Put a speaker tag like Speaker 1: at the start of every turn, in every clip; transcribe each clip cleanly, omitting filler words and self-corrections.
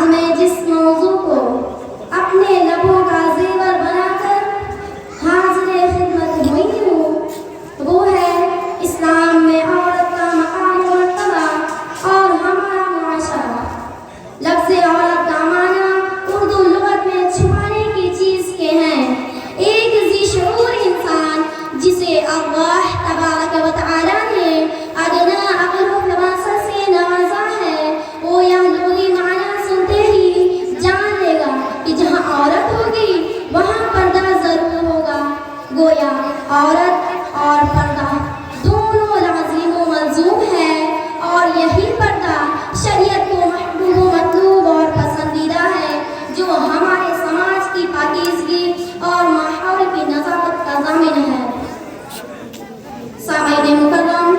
Speaker 1: آج میں جس موضوع کو اپنے لبوں کا زیور بنا کر حاضر خدمت ہوئی ہوں وہ ہے اسلام میں عورت کا مقام و مرتبہ اور ہمارا معاشرہ۔ لفظ عورت کا معنی اردو لغت میں چھپانے کی چیز کے ہیں۔ ایک ذی شعور انسان جسے اللہ تبارک و تعالی نے ادنا عقل و فراست سے نوازا ہے وہ یہ لغوی معنی سنتے ہی جان لے گا کہ جہاں عورت ہوگی وہاں پردہ ضرور ہوگا۔ گویا عورت اور پردہ دونوں لازم و ملزوم ہے اور یہی پردہ شریعت کو محبوب و مطلوب اور پسندیدہ ہے جو ہمارے سماج کی پاکیزگی اور ماحول کی نظافت کا ضامن ہے۔ سامعین مکرم،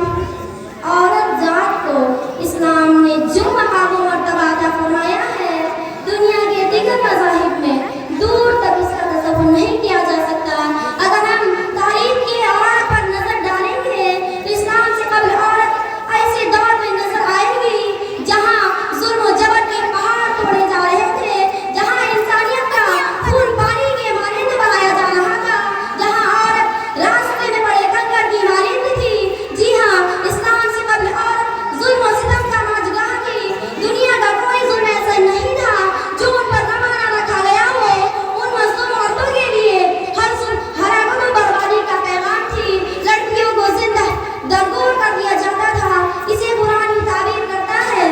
Speaker 1: عورت ذات کو اسلام نے جو مقام و مرتبہ عطا فرمایا ہے دنیا کے دیگر مذاہب میں دور تک اس کا تصور نہیں کیا جا سکتا۔ اگر ہم تاریخ کے اوراق پر نظر ڈالیں گے تو اسلام سے قبل عورت ایسے دور میں نظر آئے گی جہاں ظلم و جبر کے پہاڑ توڑے جا رہے تھے، جہاں انسانیت کا خون پانی کے مانند بہایا جا رہا تھا، جہاں عورت راستے میں پڑے کنکر کی مانند تھی۔ جی ہاں، اسلام سے قبل عورت ظلم و ستم کا ماجگاہ تھی۔ دنیا کا کوئی ظلم ایسا نہیں تھا جو ان پر زمانہ رکھا گیا ہو۔ ان مظلوم عورتوں کے لیے ہر ہلاکت و بربادی کا پیغام تھی۔ لڑکیوں کو زندہ درگور کر دیا جاتا تھا۔ اسے قرآن تعبیر کرتا ہے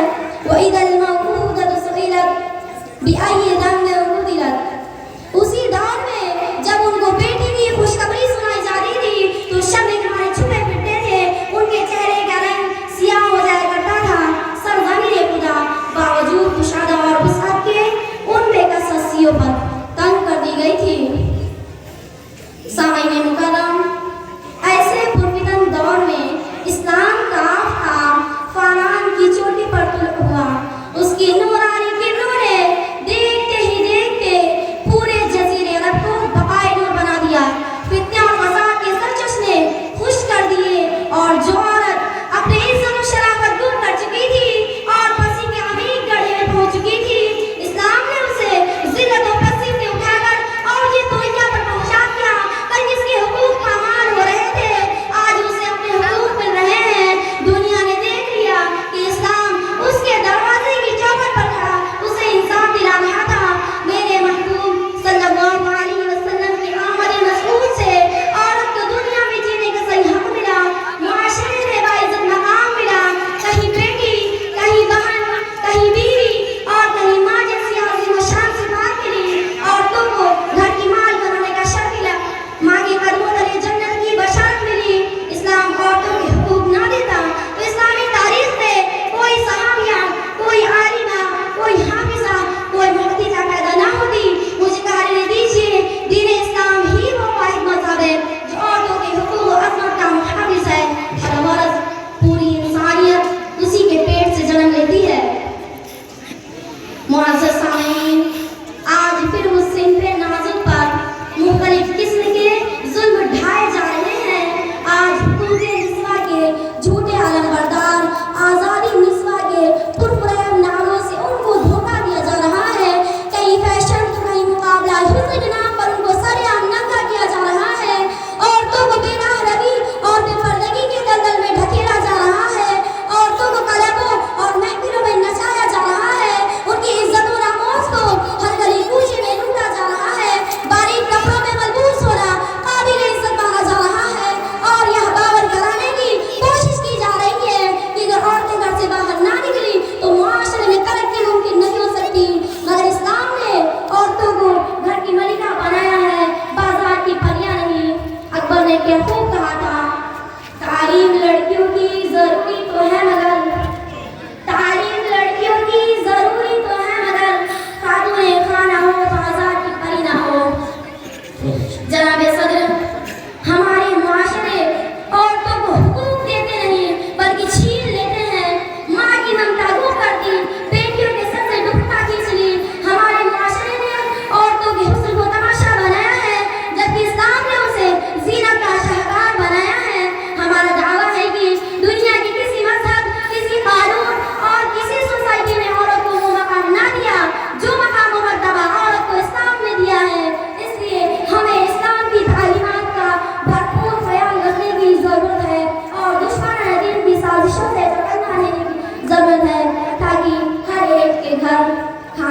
Speaker 1: وَإِذَا الْمَوْءُودَةُ سُئِلَتْ بِأَيِّ ذَنبٍ قُتِلَتْ۔ اسی دور میں جب ان کو بیٹی کی خوشخبری سنائی جاتی تھی تو شب کے چھپے پھرتے تھے، ان کے چہرے کا رنگ سیاہ ہو جایا کرتا تھا۔ سرزمین خدا باوجود کشادہ اور وسعت کے ان بے کس ہستیوں پر تنگ کر دی گئی تھی۔ سامعین مکرم، ایسے پرفتن دور میں اسلام کا آفتاب فاران کی چوٹی پر طلوع ہوا۔ اس کی نورانی کرنوں نے دیکھ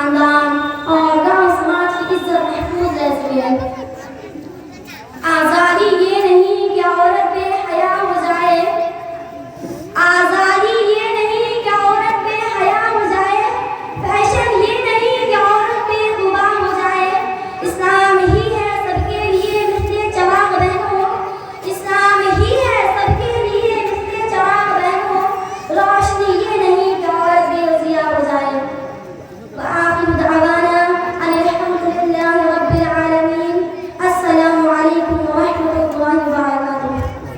Speaker 1: خاندان